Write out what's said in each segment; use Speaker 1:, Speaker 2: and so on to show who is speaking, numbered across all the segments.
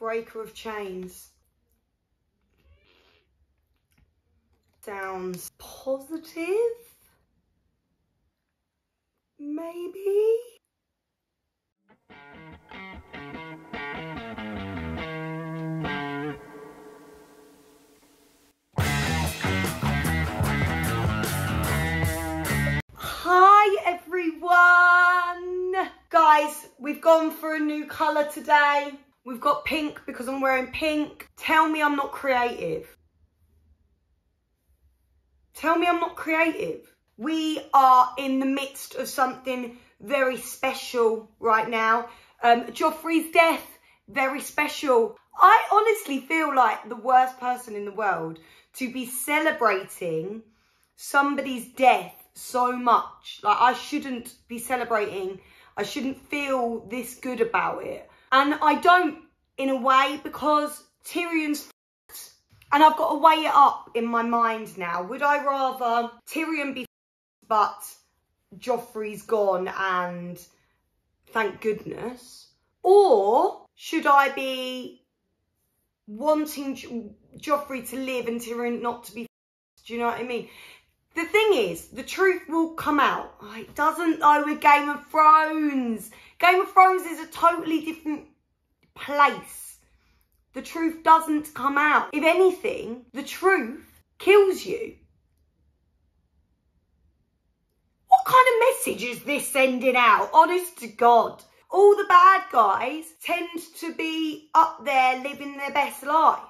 Speaker 1: Breaker of chains. Sounds positive. Maybe. Hi everyone! Guys, we've gone for a new colour today. We've got pink because I'm wearing pink. Tell me I'm not creative. Tell me I'm not creative. We are in the midst of something very special right now. Joffrey's death, very special. I honestly feel like the worst person in the world to be celebrating somebody's death so much. Like, I shouldn't be celebrating. I shouldn't feel this good about it. And I don't, in a way, because Tyrion's f***ed. And I've got to weigh it up in my mind now. Would I rather Tyrion be f***ed, but Joffrey's gone and thank goodness? Or should I be wanting Joffrey to live and Tyrion not to be f***ed? Do you know what I mean? The thing is, the truth will come out. Oh, it doesn't though with Game of Thrones. Game of Thrones is a totally different place. The truth doesn't come out. If anything, the truth kills you. What kind of message is this sending out? Honest to God. All the bad guys tend to be up there living their best life.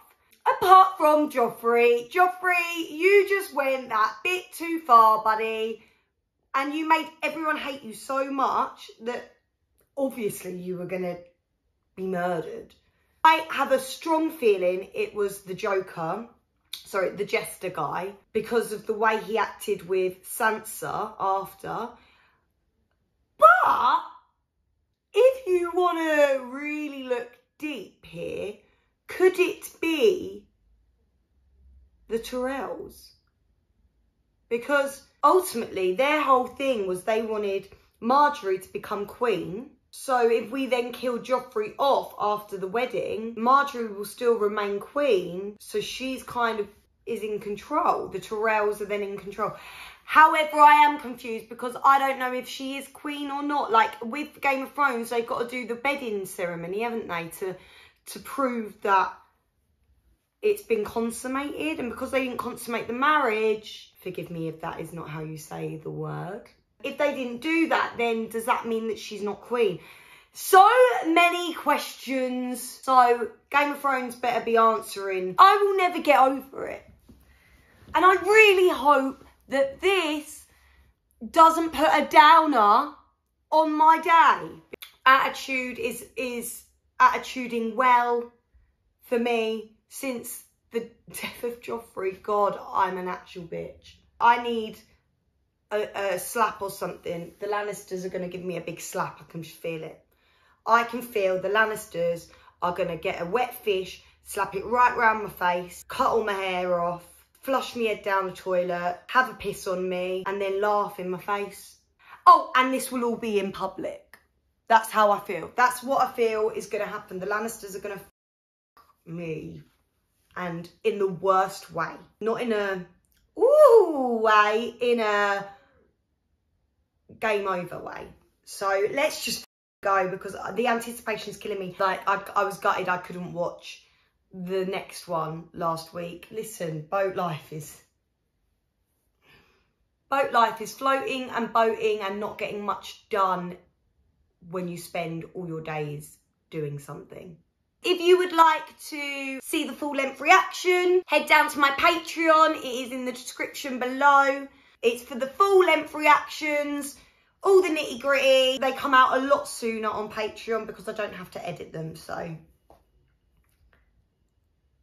Speaker 1: Apart from Joffrey. Joffrey, you just went that bit too far, buddy. And you made everyone hate you so much that obviously you were going to be murdered. I have a strong feeling it was the Joker, sorry, the Jester guy, because of the way he acted with Sansa after. But if you want to really look deep here, could it be the Tyrells? Because ultimately their whole thing was they wanted Marjorie to become queen. So if we then kill Joffrey off after the wedding, Marjorie will still remain queen. So she's kind of is in control. The Tyrells are then in control. However, I am confused because I don't know if she is queen or not. Like with Game of Thrones, they've got to do the bedding ceremony, haven't they? To prove that it's been consummated. And because they didn't consummate the marriage, forgive me if that is not how you say the word. If they didn't do that, then does that mean that she's not queen? So many questions. So Game of Thrones better be answering. I will never get over it. And I really hope that this doesn't put a downer on my day. Attitude is attituding well for me since the death of Joffrey. God, I'm an actual bitch. I need a slap or something. The Lannisters are going to give me a big slap. I can just feel it. I can feel the Lannisters are going to get a wet fish, slap it right round my face, cut all my hair off, flush my head down the toilet, have a piss on me, and then laugh in my face. Oh, and this will all be in public. That's how I feel. That's what I feel is going to happen. The Lannisters are going to f*** me. And in the worst way. Not in a ooh way, in a game over way. So let's just go because the anticipation is killing me. Like I was gutted I couldn't watch the next one last week. Listen, boat life is floating and boating and not getting much done when you spend all your days doing something. If you would like to see the full length reaction, head down to my Patreon. It is in the description below. It's for the full length reactions, all the nitty gritty. They come out a lot sooner on Patreon because I don't have to edit them, so.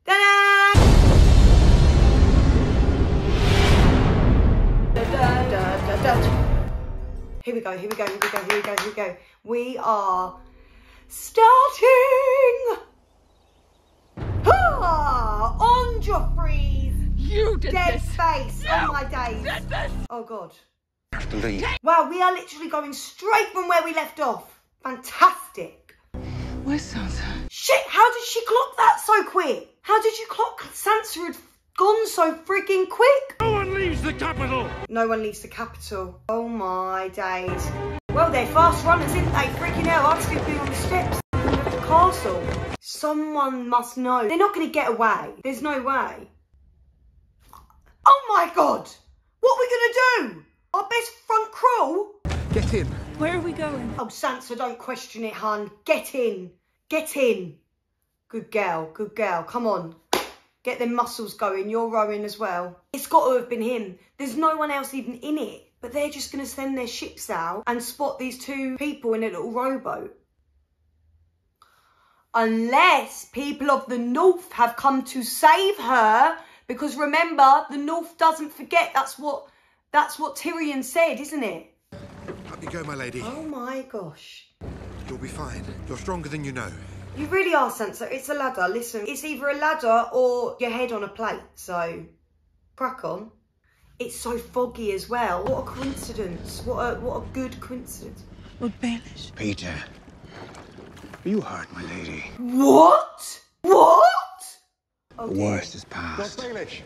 Speaker 1: Ta-da! Here we go, here we go, here we go, here we go, here we go. We are starting on Joffrey's dead face. Oh my days. Oh God. Wow, we are literally going straight from where we left off. Fantastic.
Speaker 2: Where's Sansa?
Speaker 1: Shit, how did she clock that so quick? How did you clock Sansa had gone so freaking quick?
Speaker 2: No one leaves the capital!
Speaker 1: No one leaves the capital. Oh my days. Well, they're fast runners, isn't they? Freaking hell, I'd still be on the steps of the castle. Someone must know. They're not going to get away. There's no way. Oh my God! What are we going to do? Our best front crawl?
Speaker 3: Get in.
Speaker 4: Where are we going?
Speaker 1: Oh, Sansa, don't question it, hun. Get in. Get in. Good girl, good girl. Come on. Get them muscles going. You're rowing as well. It's got to have been him. There's no one else even in it. But they're just going to send their ships out and spot these two people in a little rowboat. Unless people of the North have come to save her. Because remember, the North doesn't forget. That's what Tyrion said, isn't it?
Speaker 3: Up you go, my lady.
Speaker 1: Oh my gosh.
Speaker 3: You'll be fine. You're stronger than you know.
Speaker 1: You really are, Sansa. It's a ladder. Listen, it's either a ladder or your head on a plate. So, crack on. It's so foggy as well. What a coincidence. What a good coincidence.
Speaker 4: Lord Baelish.
Speaker 5: Peter, are you hurt, my lady?
Speaker 1: What? What? Oh,
Speaker 5: The
Speaker 1: dear.
Speaker 5: worst is past.
Speaker 3: Lord Baelish,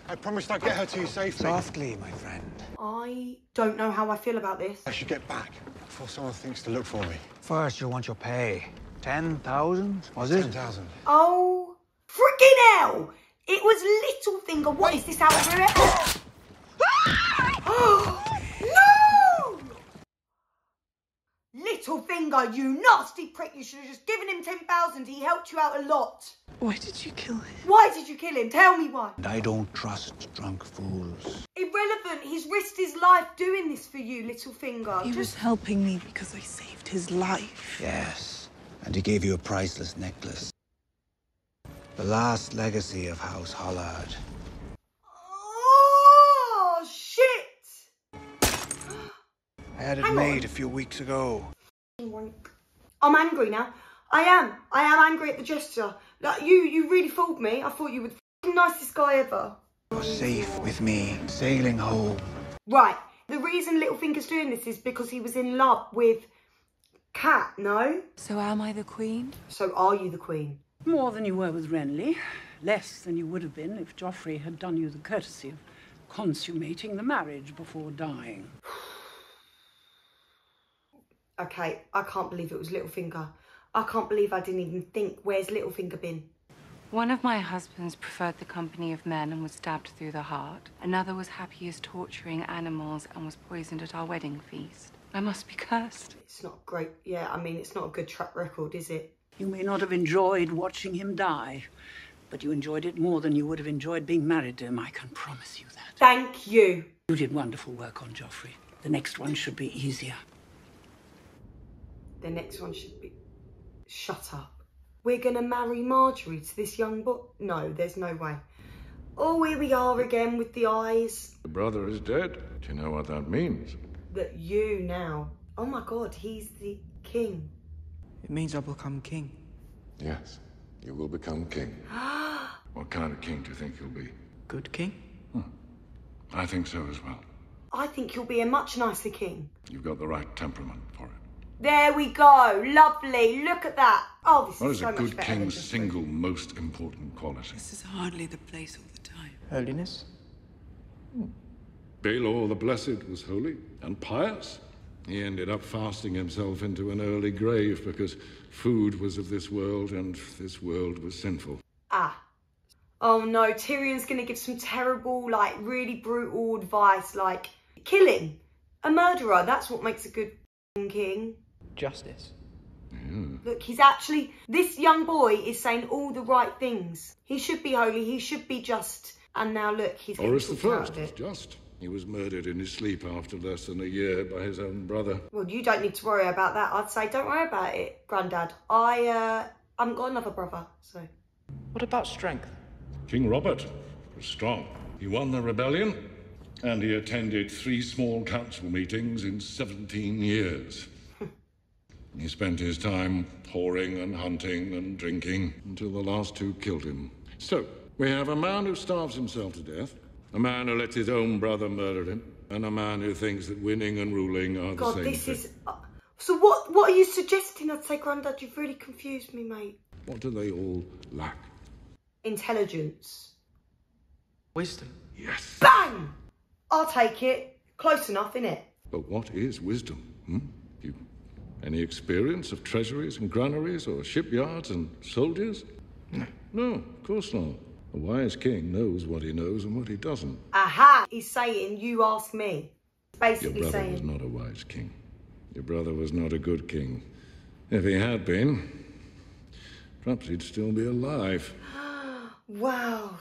Speaker 3: I promised I'd get her to you safely.
Speaker 5: Softly, my friend.
Speaker 1: I don't know how I feel about this.
Speaker 3: I should get back before someone thinks to look for me.
Speaker 5: First, you'll want your pay. 10,000, was it?
Speaker 3: 10,000.
Speaker 1: Oh, freaking hell! It was Littlefinger. What is this out of here? Oh, no! Littlefinger, you nasty prick. You should have just given him 10,000. He helped you out a lot.
Speaker 4: Why did you kill him?
Speaker 1: Why did you kill him? Tell me why.
Speaker 5: And I don't trust drunk fools.
Speaker 1: Irrelevant. He's risked his life doing this for you, Littlefinger.
Speaker 4: He was helping me because I saved his life.
Speaker 5: Yes, and he gave you a priceless necklace. The last legacy of House Hollard.
Speaker 1: Oh, shit!
Speaker 5: I had it
Speaker 1: Hang
Speaker 5: made
Speaker 1: on.
Speaker 5: a few weeks ago.
Speaker 1: I'm angry now. I am angry at the gesture. Like, you really fooled me. I thought you were the nicest guy ever.
Speaker 5: You're safe with me, sailing home.
Speaker 1: Right. The reason Littlefinger's doing this is because he was in love with Cat, no?
Speaker 4: So am I the queen?
Speaker 1: So are you the queen?
Speaker 6: More than you were with Renly. Less than you would have been if Joffrey had done you the courtesy of consummating the marriage before dying.
Speaker 1: Okay, I can't believe it was Littlefinger. I can't believe I didn't even think. Where's Littlefinger been?
Speaker 7: One of my husbands preferred the company of men and was stabbed through the heart. Another was happy as torturing animals and was poisoned at our wedding feast. I must be cursed.
Speaker 1: It's not great. Yeah, I mean, it's not a good track record, is it?
Speaker 6: You may not have enjoyed watching him die, but you enjoyed it more than you would have enjoyed being married to him, I can promise you that.
Speaker 1: Thank you.
Speaker 6: You did wonderful work on Joffrey. The next one should be easier.
Speaker 1: The next one should be... Shut up. We're going to marry Marjorie to this young boy? No, there's no way. Oh, here we are again with the eyes.
Speaker 2: The brother is dead. Do you know what that means?
Speaker 1: That you now... Oh my God, he's the king.
Speaker 8: It means I'll become king.
Speaker 2: Yes, you will become king. What kind of king do you think you'll be?
Speaker 8: Good king?
Speaker 2: I think so as well.
Speaker 1: I think you'll be a much nicer king.
Speaker 2: You've got the right temperament for it.
Speaker 1: There we go. Lovely. Look at that. Oh, this
Speaker 2: What
Speaker 1: is
Speaker 2: is
Speaker 1: so
Speaker 2: a
Speaker 1: much
Speaker 2: good
Speaker 1: better than
Speaker 2: king's
Speaker 1: just
Speaker 2: single most important quality?
Speaker 4: This is hardly the place or the time.
Speaker 8: Holiness?
Speaker 2: Baelor the Blessed was holy and pious. He ended up fasting himself into an early grave because food was of this world and this world was sinful.
Speaker 1: Ah. Oh no, Tyrion's going to give some terrible, like, really brutal advice, like, killing a murderer. That's what makes a good king.
Speaker 8: Justice.
Speaker 2: Yeah.
Speaker 1: Look, he's actually... This young boy is saying all the right things. He should be holy. He should be just. And now look, he's getting
Speaker 2: Boris the
Speaker 1: talked out
Speaker 2: First
Speaker 1: of
Speaker 2: was
Speaker 1: it.
Speaker 2: just. He was murdered in his sleep after less than a year by his own brother.
Speaker 1: Well, you don't need to worry about that. I'd say don't worry about it, Grandad. I haven't got another brother, so...
Speaker 8: What about strength?
Speaker 2: King Robert was strong. He won the rebellion, and he attended 3 small council meetings in 17 years. He spent his time whoring and hunting and drinking until the last 2 killed him. So, we have a man who starves himself to death, a man who lets his own brother murder him, and a man who thinks that winning and ruling are the
Speaker 1: God,
Speaker 2: same
Speaker 1: this
Speaker 2: thing.
Speaker 1: is... So what are you suggesting? I'd say, Grandad, you've really confused me, mate.
Speaker 2: What do they all lack?
Speaker 1: Intelligence.
Speaker 8: Wisdom.
Speaker 2: Yes.
Speaker 1: Bang! I'll take it. Close enough, innit?
Speaker 2: But what is wisdom? You any experience of treasuries and granaries or shipyards and soldiers?
Speaker 8: No.
Speaker 2: No, of course not. A wise king knows what he knows and what he doesn't.
Speaker 1: Aha! He's saying, you ask me.
Speaker 2: Your
Speaker 1: Basically
Speaker 2: brother
Speaker 1: saying...
Speaker 2: was not a wise king. Your brother was not a good king. If he had been, perhaps he'd still be alive.
Speaker 1: Wow.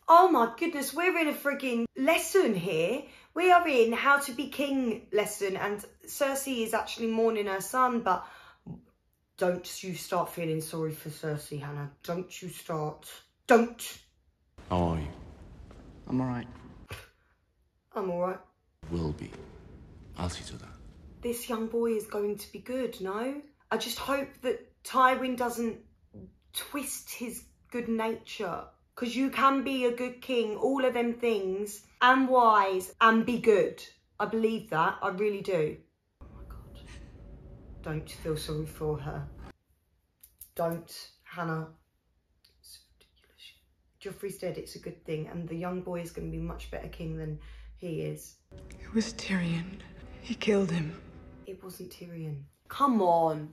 Speaker 1: Oh my goodness, we're in a frigging lesson here. We are in How to Be King lesson, and Cersei is actually mourning her son, but don't you start feeling sorry for Cersei, Hannah. Don't you start. Don't.
Speaker 9: How are you?
Speaker 8: I'm alright.
Speaker 1: I'm alright.
Speaker 9: Will be. I'll see to that.
Speaker 1: This young boy is going to be good, no? I just hope that Tywin doesn't twist his good nature. Because you can be a good king, all of them things, and wise, and be good. I believe that. I really do. Oh my God. Don't feel sorry for her. Don't, Hannah. It's ridiculous. Joffrey's dead, it's a good thing. And the young boy is going to be much better king than he is.
Speaker 4: It was Tyrion. He killed him.
Speaker 1: It wasn't Tyrion. Come on.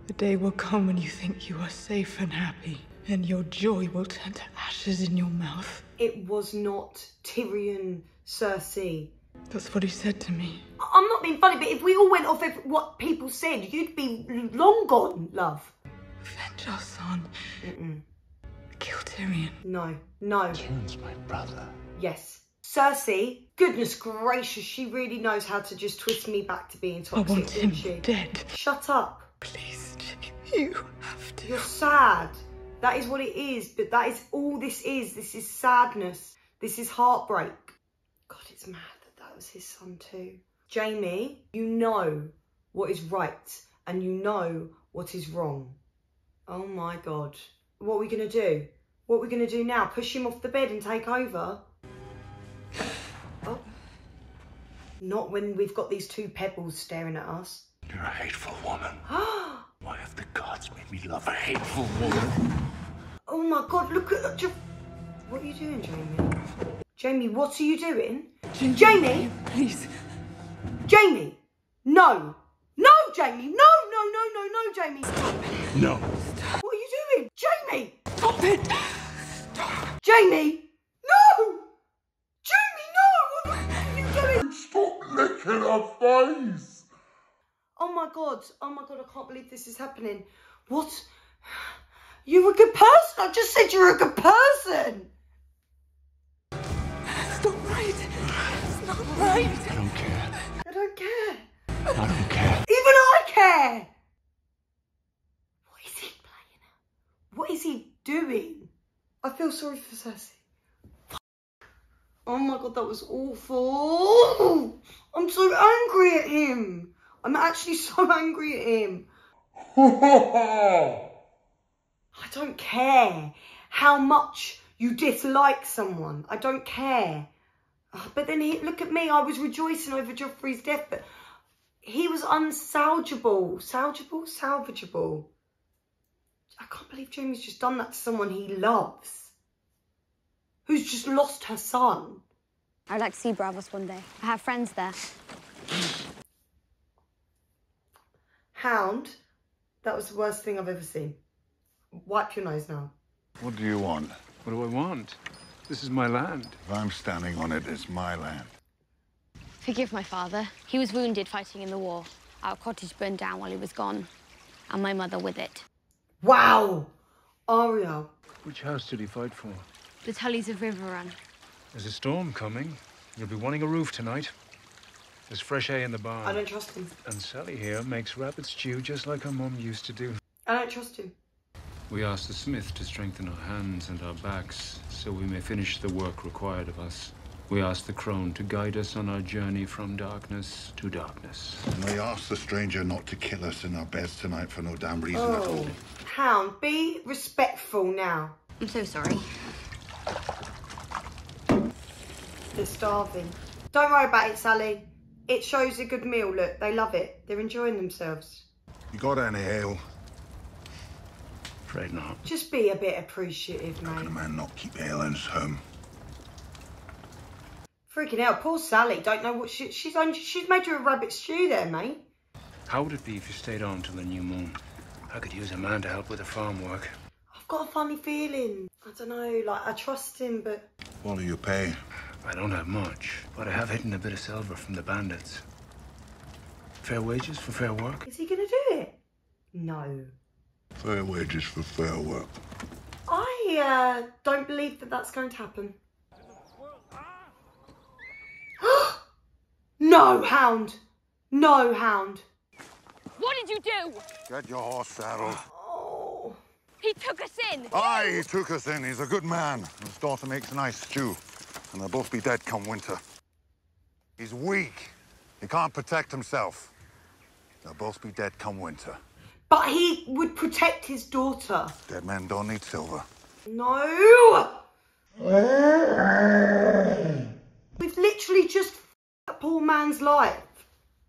Speaker 4: The day will come when you think you are safe and happy, and your joy will turn to ashes in your mouth.
Speaker 1: It was not Tyrion, Cersei.
Speaker 4: That's what he said to me.
Speaker 1: I'm not being funny, but if we all went off what people said, you'd be long gone, love.
Speaker 4: Avenge our son. Kill Tyrion.
Speaker 1: No, no.
Speaker 9: Tyrion's my brother.
Speaker 1: Yes. Cersei, goodness gracious, she really knows how to just twist me back to being
Speaker 4: I
Speaker 1: toxic,
Speaker 4: want him
Speaker 1: doesn't she?
Speaker 4: dead.
Speaker 1: Shut up.
Speaker 4: Please, Jamie, you have to.
Speaker 1: You're sad. That is what it is, but that is all this is. This is sadness. This is heartbreak. God, it's mad that that was his son too. Jamie, you know what is right and you know what is wrong. Oh my God. What are we going to do? What are we going to do now? Push him off the bed and take over? Oh. Not when we've got these two pebbles staring at us.
Speaker 9: You're a hateful woman. Why have the gods made me love a hateful woman?
Speaker 1: Oh my God, look at that. What are you doing, Jamie? Jamie, what are you doing? Jamie!
Speaker 4: Please.
Speaker 1: Jamie! No! No, Jamie! No, no, no, no, no, Jamie!
Speaker 9: No.
Speaker 1: What are you doing? Jamie!
Speaker 4: Stop it!
Speaker 1: Jamie! No! Jamie, no! What the fuck are you doing?
Speaker 2: Stop licking her face!
Speaker 1: Oh my God, I can't believe this is happening. What? You're a good person. I just said you're a good person.
Speaker 4: It's not right. It's not right.
Speaker 9: I don't care.
Speaker 1: I don't care.
Speaker 9: I don't care.
Speaker 1: Even I care. What is he playing at? What is he doing? I feel sorry for Cersei. Oh my God, that was awful. I'm so angry at him. I'm actually so angry at him. I don't care how much you dislike someone. I don't care. But then look at me. I was rejoicing over Joffrey's death, but he was unsalvageable. Salvageable. I can't believe Jamie's just done that to someone he loves. Who's just lost her son.
Speaker 10: I'd like to see Bravos one day. I have friends there.
Speaker 1: Hound, that was the worst thing I've ever seen. Wipe your nose now.
Speaker 3: What do you want?
Speaker 11: What do I want? This is my land.
Speaker 3: If I'm standing on it, it's my land.
Speaker 10: Forgive my father. He was wounded fighting in the war. Our cottage burned down while he was gone, and my mother with it.
Speaker 1: Wow! Arya.
Speaker 11: Which house did he fight for?
Speaker 10: The Tullys of Riverrun.
Speaker 11: There's a storm coming. You'll be wanting a roof tonight. There's fresh hay in the barn.
Speaker 1: I don't trust him.
Speaker 11: And Sally here makes rabbit stew just like her mum used to do.
Speaker 1: I don't trust him.
Speaker 11: We asked the smith to strengthen our hands and our backs so we may finish the work required of us. We asked the crone to guide us on our journey from darkness to darkness.
Speaker 3: And I asked the stranger not to kill us in our beds tonight for no damn reason at all.
Speaker 1: Hound, be respectful now.
Speaker 10: I'm so sorry.
Speaker 1: They're starving. Don't worry about it, Sally. It shows a good meal, look. They love it. They're enjoying themselves.
Speaker 3: You got any ale?
Speaker 11: Afraid not.
Speaker 1: Just be a bit appreciative,
Speaker 3: Can a
Speaker 1: mate.
Speaker 3: man not keep aliens home?
Speaker 1: Freaking hell, poor Sally. Don't know what she's made you a rabbit stew there, mate.
Speaker 11: How would it be if you stayed on till the new moon? I could use a man to help with the farm work.
Speaker 1: I've got a funny feeling. I don't know, like, I trust him, but...
Speaker 3: What do you pay?
Speaker 11: I don't have much, but I have hidden a bit of silver from the bandits. Fair wages for fair work?
Speaker 1: Is he going to do it? No.
Speaker 3: Fair wages for fair work.
Speaker 1: I don't believe that that's going to happen. No, Hound. No, Hound.
Speaker 10: What did you do?
Speaker 3: Get your horse saddled.
Speaker 1: Oh.
Speaker 10: He took us in.
Speaker 3: Aye, he took us in. He's a good man. His daughter makes a nice stew. And they'll both be dead come winter. He's weak. He can't protect himself. They'll both be dead come winter.
Speaker 1: But he would protect his daughter.
Speaker 3: Dead men don't need silver.
Speaker 1: No! We've literally just f***ed that poor man's life.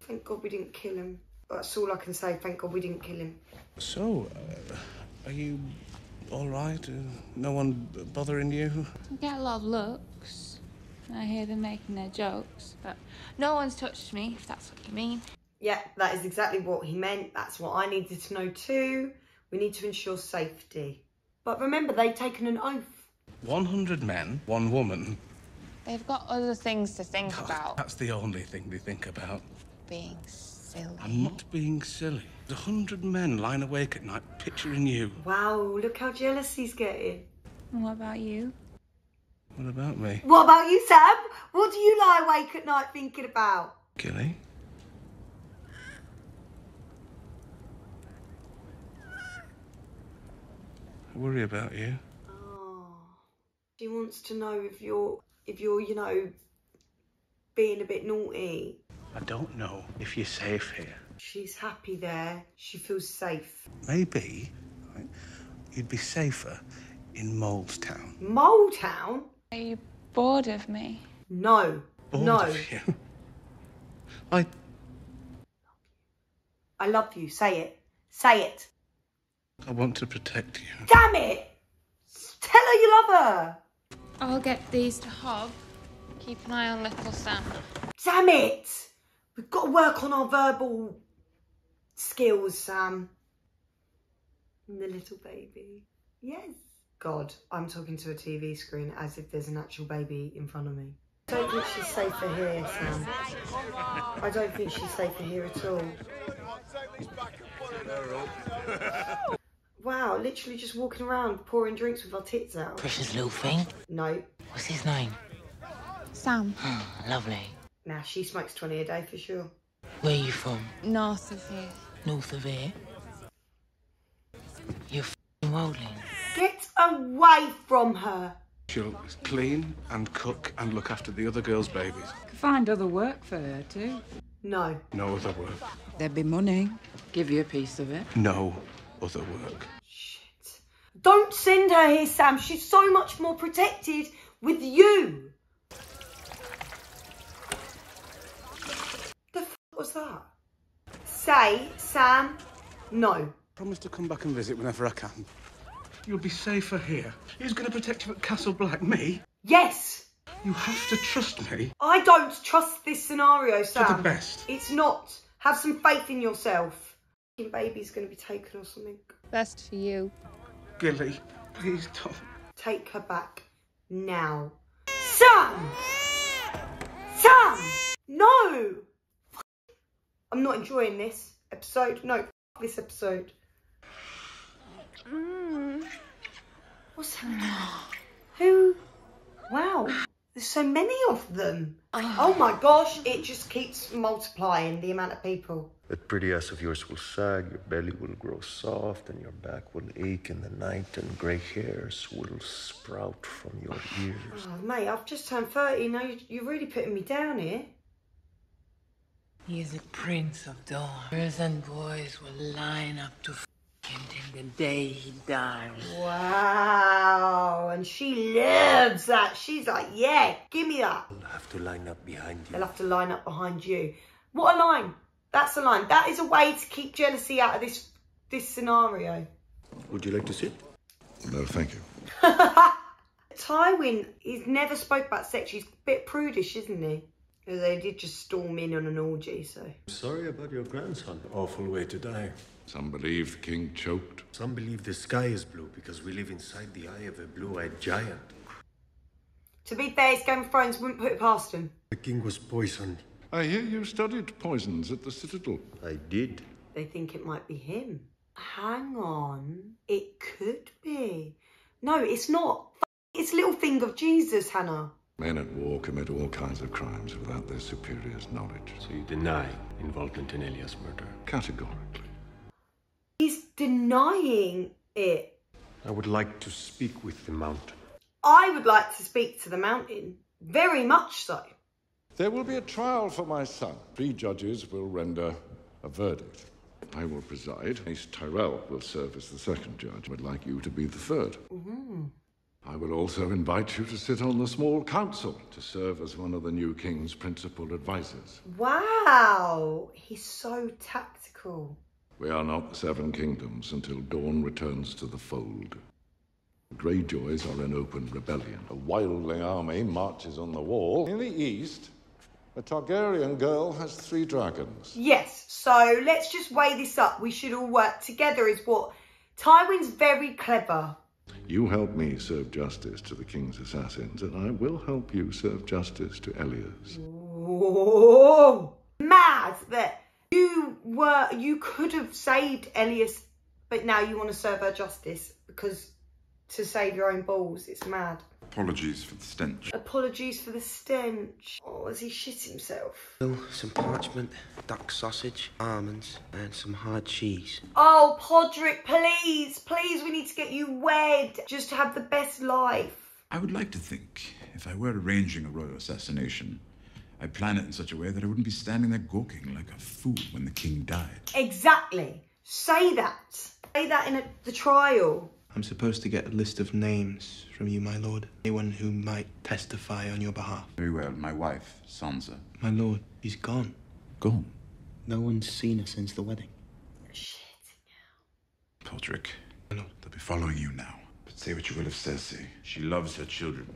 Speaker 1: Thank God we didn't kill him. That's all I can say. Thank God we didn't kill him.
Speaker 12: So, are you all right? No one bothering you?
Speaker 7: I get a lot of looks. I hear them making their jokes, but no one's touched me, if that's what you mean.
Speaker 1: Yeah, that is exactly what he meant. That's what I needed to know too. We need to ensure safety. But remember, they've taken an oath.
Speaker 12: 100 men, 1 woman.
Speaker 7: They've got other things to think about.
Speaker 12: That's the only thing they think about.
Speaker 7: Being silly.
Speaker 12: I'm not being silly. There's 100 men lying awake at night picturing you.
Speaker 1: Wow, look how jealous he's getting.
Speaker 7: And what about you?
Speaker 12: What about me?
Speaker 1: What about you, Sam? What do you lie awake at night thinking about?
Speaker 12: Gilly? I worry about you.
Speaker 1: Oh, she wants to know if you're, you know, being a bit naughty.
Speaker 12: I don't know if you're safe here.
Speaker 1: She's happy there. She feels safe.
Speaker 12: Maybe, right, you'd be safer in Molestown.
Speaker 1: Moletown?
Speaker 7: Are you bored of me?
Speaker 1: No.
Speaker 12: Bored
Speaker 1: no.
Speaker 12: of you?
Speaker 1: I love you. Say it. Say it.
Speaker 12: I want to protect you.
Speaker 1: Damn it! Tell her you love her.
Speaker 7: I'll get these to Hob. Keep an eye on little Sam.
Speaker 1: Damn it! We've got to work on our verbal skills, Sam. And the little baby. Yes. God, I'm talking to a TV screen as if there's an actual baby in front of me. I don't think she's safer here, Sam. I don't think she's safer here at all. Wow, literally just walking around pouring drinks with our tits out.
Speaker 13: Precious little thing?
Speaker 1: No.
Speaker 13: What's his name?
Speaker 7: Sam.
Speaker 13: Lovely.
Speaker 1: Nah, she smokes 20 a day for sure.
Speaker 13: Where are you from?
Speaker 7: North of here.
Speaker 13: North of here? You're f***ing rolling.
Speaker 1: Get away from her.
Speaker 12: She'll clean and cook and look after the other girls' babies.
Speaker 6: Could find other work for her too.
Speaker 1: No.
Speaker 12: No other work.
Speaker 6: There'd be money. Give you a piece of it.
Speaker 12: No other work.
Speaker 1: Shit. Don't send her here, Sam. She's so much more protected with you. The f was that? Say, Sam, no.
Speaker 12: Promise to come back and visit whenever I can. You'll be safer here. Who's going to protect you at Castle Black? Me?
Speaker 1: Yes.
Speaker 12: You have to trust me.
Speaker 1: I don't trust this scenario, Sam.
Speaker 12: To the best.
Speaker 1: It's not. Have some faith in yourself. Your baby's going to be taken or something.
Speaker 7: Best for you.
Speaker 12: Gilly, please don't.
Speaker 1: Take her back now. Sam! Sam! No! I'm not enjoying this episode. No, this episode. What's happening? Who? Wow. There's so many of them. Oh my gosh, it just keeps multiplying, the amount of people.
Speaker 9: That pretty ass of yours will sag, your belly will grow soft, and your back will ache in the night, and grey hairs will sprout from your ears.
Speaker 1: Oh, mate, I've just turned 30. Now you're really putting me down here.
Speaker 13: He is a prince of dawn. Girls and boys will line up to f*** him till the day he dies.
Speaker 1: Wow, and she loves that. She's like, yeah, give me that.
Speaker 9: They'll have to line up behind you.
Speaker 1: They'll have to line up behind you. What a line. That's a line. That is a way to keep jealousy out of this scenario.
Speaker 9: Would you like to sit?
Speaker 2: No, thank you.
Speaker 1: Tywin, he's never spoke about sex. He's a bit prudish, isn't he? They did just storm in on an orgy, so...
Speaker 9: Sorry about your grandson. Awful way to die.
Speaker 2: Some believe the king choked.
Speaker 9: Some believe the sky is blue because we live inside the eye of a blue-eyed giant.
Speaker 1: To be fair, his Game of Thrones wouldn't put it past him.
Speaker 9: The king was poisoned.
Speaker 2: I hear you studied poisons at the Citadel.
Speaker 9: I did.
Speaker 1: They think it might be him. Hang on. It could be. No, it's not. It's Littlefinger of Jesus, Hannah.
Speaker 2: Men at war commit all kinds of crimes without their superiors' knowledge.
Speaker 9: So you deny involvement in Elia's murder?
Speaker 2: Categorically.
Speaker 1: He's denying it.
Speaker 9: I would like to speak with the mountain.
Speaker 1: I would like to speak to the mountain. Very much so.
Speaker 2: There will be a trial for my son. 3 judges will render a verdict. I will preside. Ace Tyrell will serve as the 2nd judge. I would like you to be the 3rd. I will also invite you to sit on the small council to serve as one of the new king's principal advisors.
Speaker 1: Wow. He's so tactical.
Speaker 2: We are not the 7 kingdoms until Dawn returns to the fold. The Greyjoys are in open rebellion. A wildling army marches on the wall. In the east, a Targaryen girl has 3 dragons.
Speaker 1: Yes, so let's just weigh this up. We should all work together is what... Tywin's very clever.
Speaker 2: You help me serve justice to the king's assassins, and I will help you serve justice to Elias.
Speaker 1: Whoa! Mad that you could have saved Elias, but now you want to serve her justice because to save your own balls. It's mad.
Speaker 14: Apologies for the stench.
Speaker 1: Apologies for the stench. Oh, has he shit himself?
Speaker 8: Some parchment, duck sausage, almonds, and some hard cheese.
Speaker 1: Oh, Podrick, please. Please, we need to get you wed. Just to have the best life.
Speaker 14: I would like to think, if I were arranging a royal assassination, I'd plan it in such a way that I wouldn't be standing there gawking like a fool when the king died.
Speaker 1: Exactly. Say that. Say that in the trial.
Speaker 8: I'm supposed to get a list of names from you, my lord. Anyone who might testify on your behalf.
Speaker 14: Very well. My wife, Sansa.
Speaker 8: My lord, she's gone.
Speaker 14: Gone?
Speaker 8: No one's seen her since the wedding.
Speaker 1: Shit.
Speaker 14: Podrick, they'll be following you now. But say what you will of Cersei. She loves her children.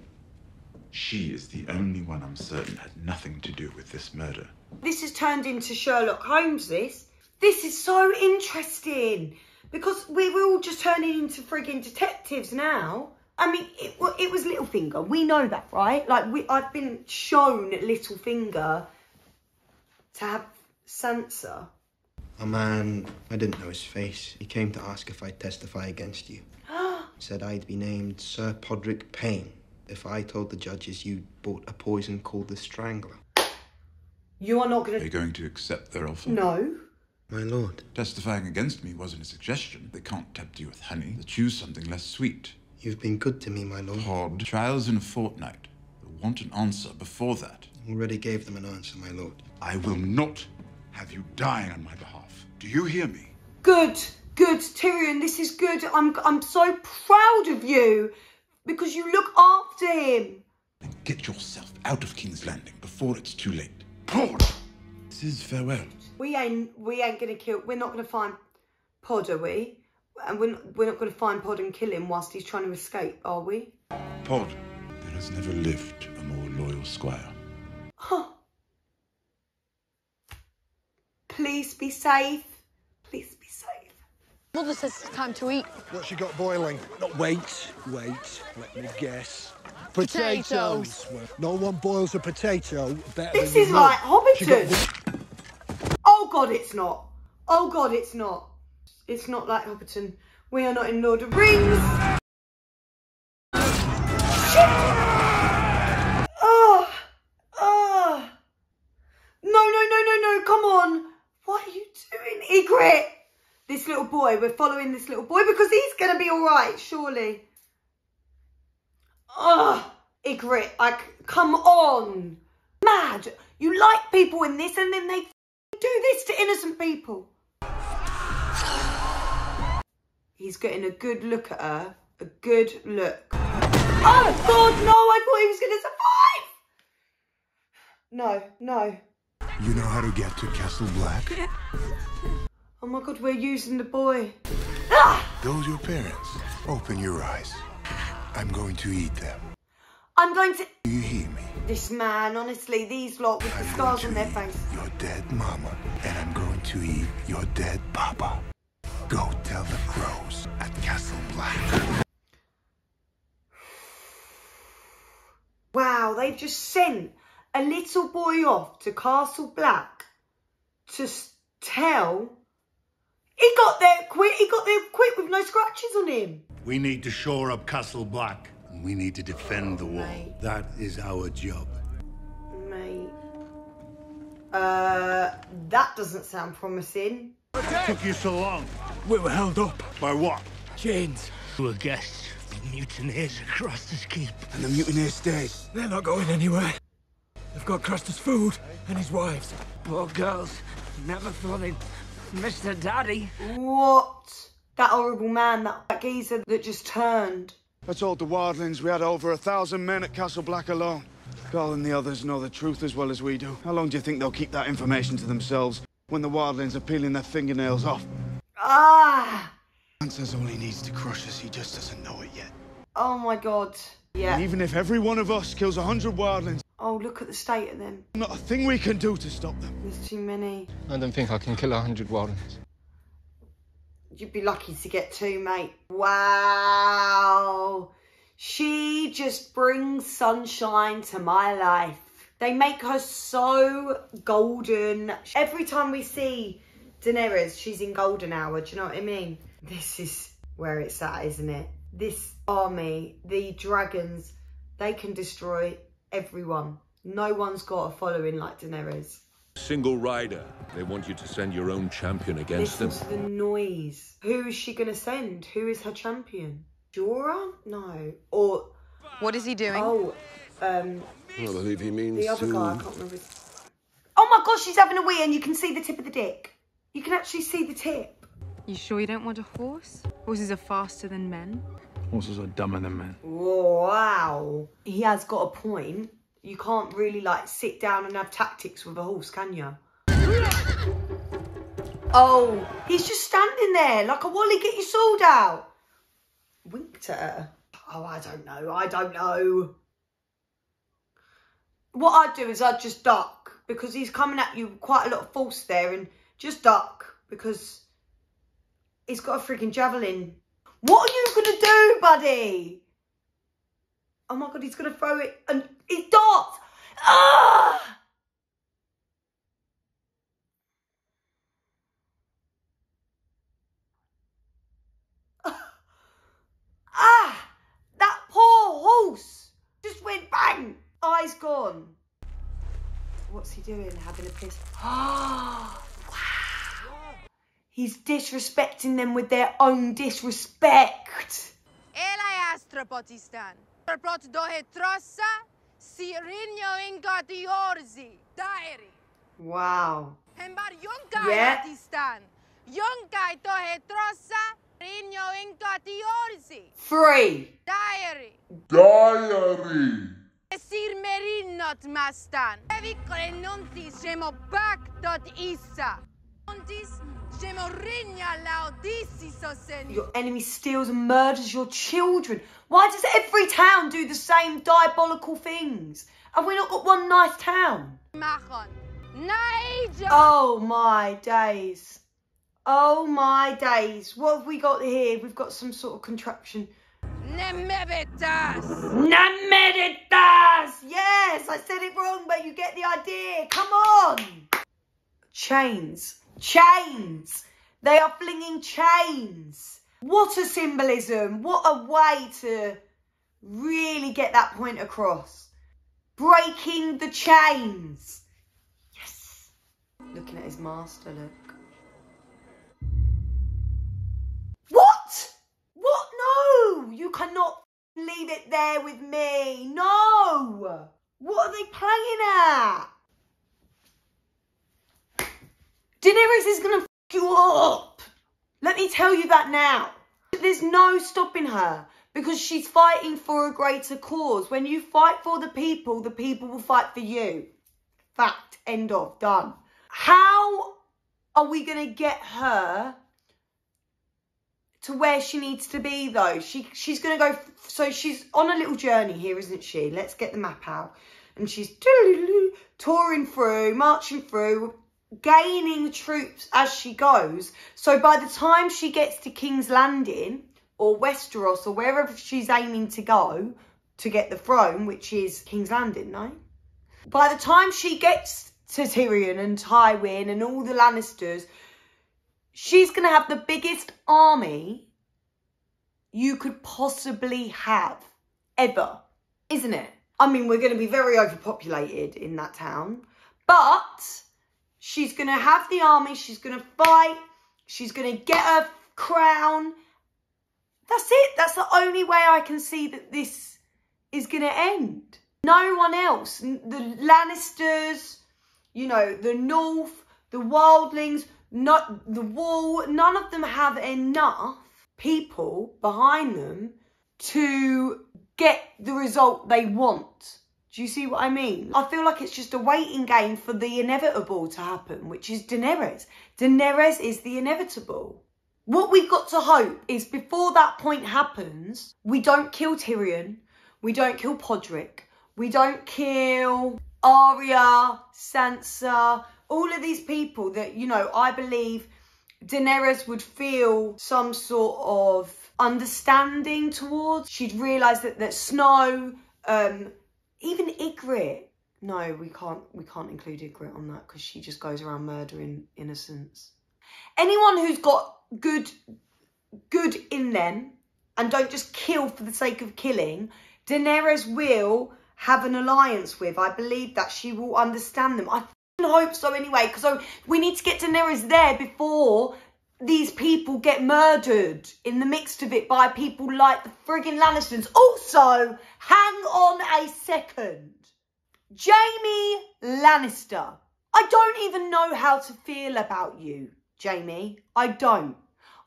Speaker 14: She is the only one I'm certain had nothing to do with this murder.
Speaker 1: This has turned into Sherlock Holmes, this. This is so interesting. Because we're all just turning into frigging detectives now. I mean, it was Littlefinger. We know that, right? Like, I've been shown Littlefinger to have Sansa.
Speaker 8: A man, I didn't know his face. He came to ask if I'd testify against you. Said I'd be named Sir Podrick Payne if I told the judges you'd bought a poison called the Strangler.
Speaker 1: You are not going to...
Speaker 14: Are you going to accept their offer?
Speaker 1: No.
Speaker 8: My lord.
Speaker 14: Testifying against me wasn't a suggestion. They can't tempt you with honey. They choose something less sweet.
Speaker 8: You've been good to me, my lord.
Speaker 14: Pod. Trial's in a fortnight. They'll want an answer before that.
Speaker 8: Already gave them an answer, my lord.
Speaker 14: I will not have you dying on my behalf. Do you hear me?
Speaker 1: Good. Good. Tyrion, this is good. I'm so proud of you. Because you look after him.
Speaker 14: Then get yourself out of King's Landing before it's too late. Pod! This is farewell.
Speaker 1: We ain't gonna kill. We're not gonna find Pod, are we? And we're not gonna find Pod and kill him whilst he's trying to escape, are we?
Speaker 14: Pod, there has never lived a more loyal squire.
Speaker 1: Huh. Please be safe. Please be safe.
Speaker 10: Mother says it's time to eat.
Speaker 3: What's she got boiling?
Speaker 15: No, wait. Let me guess.
Speaker 10: Potatoes.
Speaker 15: Well, no one boils a potato better
Speaker 1: This
Speaker 15: than
Speaker 1: is
Speaker 15: your
Speaker 1: like
Speaker 15: mum.
Speaker 1: Hobbiton. Oh God, it's not. Oh God, it's not. It's not like Hobbiton. We are not in Lord of Rings. Shit! Oh, oh. No, come on. What are you doing, Ygritte? This little boy, we're following this little boy because he's going to be all right, surely. Ugh, Ygritte, come on. Mad. You like people in this and then they do this to innocent people. He's getting a good look at her. A good look. Oh, God, no, I thought he was going to survive. No.
Speaker 15: You know how to get to Castle Black?
Speaker 1: Oh, my God, we're using the boy.
Speaker 3: Those your parents? Open your eyes. I'm going to eat them.
Speaker 1: I'm going to...
Speaker 3: Do you hear me?
Speaker 1: This man, honestly, these lot with the scars on their face.
Speaker 3: Your dead mama, and I'm going to eat your dead papa. Go tell the crows at Castle Black.
Speaker 1: Wow, they've just sent a little boy off to Castle Black to tell... He got there quick with no scratches on him.
Speaker 15: We need to shore up Castle Black. And we need to defend the wall.
Speaker 1: Mate.
Speaker 15: That is our job.
Speaker 1: Mate. That doesn't sound promising.
Speaker 15: What took you so long? We were held up. By what?
Speaker 16: Chains. We were guests of mutineers across this keep.
Speaker 15: And the mutineers stayed.
Speaker 16: They're not going anywhere. They've got Craster's food and his wives. Poor girls. Never thought they'd miss their daddy.
Speaker 1: What? That horrible man, that geezer that just turned.
Speaker 12: I told the wildlings we had over 1,000 men at Castle Black alone. Carl and the others know the truth as well as we do. How long do you think they'll keep that information to themselves when the wildlings are peeling their fingernails off?
Speaker 1: Ah!
Speaker 12: Man says all he needs to crush us, he just doesn't know it yet.
Speaker 1: Oh my God. Yeah.
Speaker 12: And even if every one of us kills 100 wildlings,
Speaker 1: oh, look at the state of them.
Speaker 12: not a thing we can do to stop them.
Speaker 1: There's too many.
Speaker 17: I don't think I can kill 100 wildlings.
Speaker 1: You'd be lucky to get 2, mate. Wow. She just brings sunshine to my life. They make her so golden. Every time we see Daenerys, she's in golden hour. Do you know what I mean? This is where it's at, isn't it? This army, the dragons, they can destroy everyone. No one's got a following like Daenerys.
Speaker 18: Single rider. They want you to send your own champion against them.
Speaker 1: Listen to the noise. Who is she going to send? Who is her champion? Jorah? No. Or...
Speaker 19: What is he doing?
Speaker 1: Oh,
Speaker 18: I believe he means
Speaker 1: the other
Speaker 18: to...
Speaker 1: guy, I can't remember his... Oh my gosh, she's having a wee and you can see the tip of the dick. You can actually see the tip.
Speaker 19: You sure you don't want a horse? Horses are faster than men.
Speaker 11: Horses are dumber than men.
Speaker 1: Wow. He has got a point. You can't really, like, sit down and have tactics with a horse, can you? Oh, he's just standing there like a Wally, get your sword out. Winked at her. Oh, I don't know. What I'd do is I'd just duck because he's coming at you with quite a lot of force there, and just duck because he's got a freaking javelin. What are you going to do, buddy? Oh my God, he's going to throw it and it darts. Ah! Ah! That poor horse just went bang. Eyes gone. What's he doing? Having a piss. Wow. He's disrespecting them with their own disrespect. Wow. Yeah. 3.
Speaker 20: Diary. Sir Merinot Mastan. Evikle nuntis gemo back dot isa. Nuntis gemo rigna laudisisosen.
Speaker 1: Your enemy steals and murders your children. Why does every town do the same diabolical things? Have we not got one nice town? Oh my days. Oh my days. What have we got here? We've got some sort of contraption.
Speaker 20: Nemebetas!
Speaker 1: Nemebetas! Yes, I said it wrong, but you get the idea. Come on! Chains. Chains! They are flinging chains. What a symbolism. What a way to really get that point across. Breaking the chains. Yes. Looking at his master, look. What? What? No! You cannot leave it there with me. No! What are they playing at? Daenerys is going to f*** you up. Let me tell you that now. There's no stopping her because she's fighting for a greater cause. When you fight for the people will fight for you. Fact. End of. Done. How are we going to get her to where she needs to be, though. She's going to go... So she's on a little journey here, isn't she? Let's get the map out. And she's touring through, marching through, gaining troops as she goes. So by the time she gets to King's Landing or Westeros or wherever she's aiming to go to get the throne, which is King's Landing, no? By the time she gets to Tyrion and Tywin and all the Lannisters, she's going to have the biggest army you could possibly have, ever, isn't it? I mean, we're going to be very overpopulated in that town, but she's going to have the army, she's going to fight, she's going to get her crown. That's it. That's the only way I can see that this is going to end. No one else. The Lannisters, you know, the North, the Wildlings, not the Wall, none of them have enough people behind them to get the result they want. Do you see what I mean? I feel like it's just a waiting game for the inevitable to happen, which is Daenerys. Daenerys is the inevitable. What we've got to hope is before that point happens, we don't kill Tyrion, we don't kill Podrick, we don't kill Arya, Sansa, all of these people that, you know, I believe Daenerys would feel some sort of understanding towards. She'd realise that Snow, even Ygritte. No, we can't include Ygritte on that because she just goes around murdering innocents. Anyone who's got good in them and don't just kill for the sake of killing, Daenerys will have an alliance with. I believe that she will understand them. I hope so anyway, because we need to get Daenerys there before these people get murdered in the midst of it by people like the friggin' Lannisters. Also, hang on a second. Jaime Lannister. I don't even know how to feel about you, Jaime. I don't.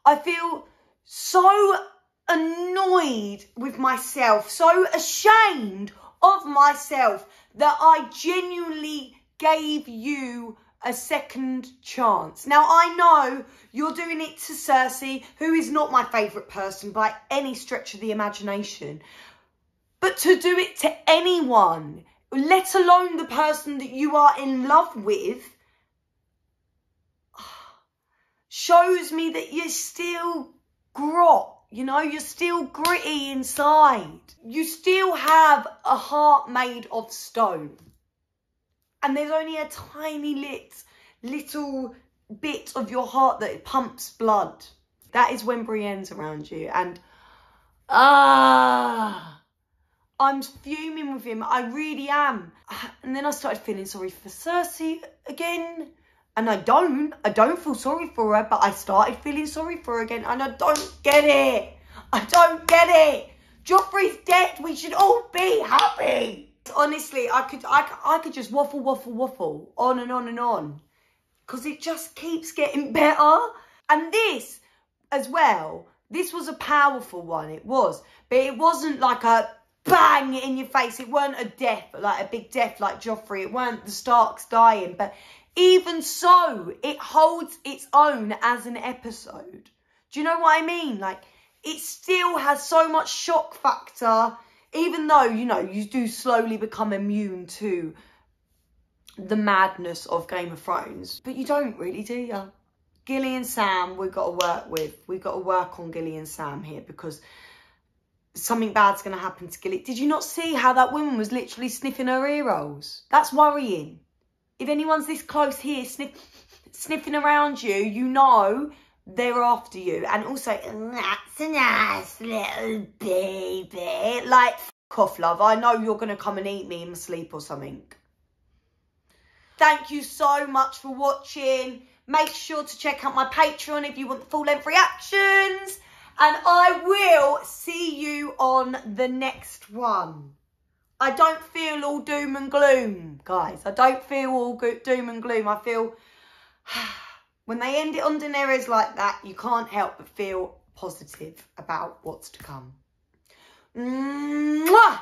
Speaker 1: I feel so annoyed with myself, so ashamed of myself that I genuinely gave you a second chance. Now, I know you're doing it to Cersei, who is not my favourite person by any stretch of the imagination. But to do it to anyone, let alone the person that you are in love with, shows me that you're still grot. You know, you're still gritty inside. You still have a heart made of stone. And there's only a tiny little bit of your heart that pumps blood. That is when Brienne's around you. And, I'm fuming with him. I really am. And then I started feeling sorry for Cersei again. And I don't feel sorry for her, but I started feeling sorry for her again. And I don't get it. I don't get it. Joffrey's dead. We should all be happy. Honestly, I could just waffle on and on and on. Because it just keeps getting better. And this, as well, this was a powerful one. It was. But it wasn't like a bang in your face. It weren't a death, like a big death like Joffrey. It weren't the Starks dying. But even so, it holds its own as an episode. Do you know what I mean? Like, it still has so much shock factor, even though, you know, you do slowly become immune to the madness of Game of Thrones. But you don't really, do you? Gilly and Sam, we've got to work with. We've got to work on Gilly and Sam here because something bad's going to happen to Gilly. Did you not see how that woman was literally sniffing her ear rolls? That's worrying. If anyone's this close here sniffing around you, you know they're after you. And also, that's a nice little baby. Like, f*** off, love. I know you're going to come and eat me in my sleep or something. Thank you so much for watching. Make sure to check out my Patreon if you want the full-length reactions. And I will see you on the next one. I don't feel all doom and gloom, guys. I don't feel all doom and gloom. I feel when they end it on Daenerys like that, you can't help but feel positive about what's to come. Mwah!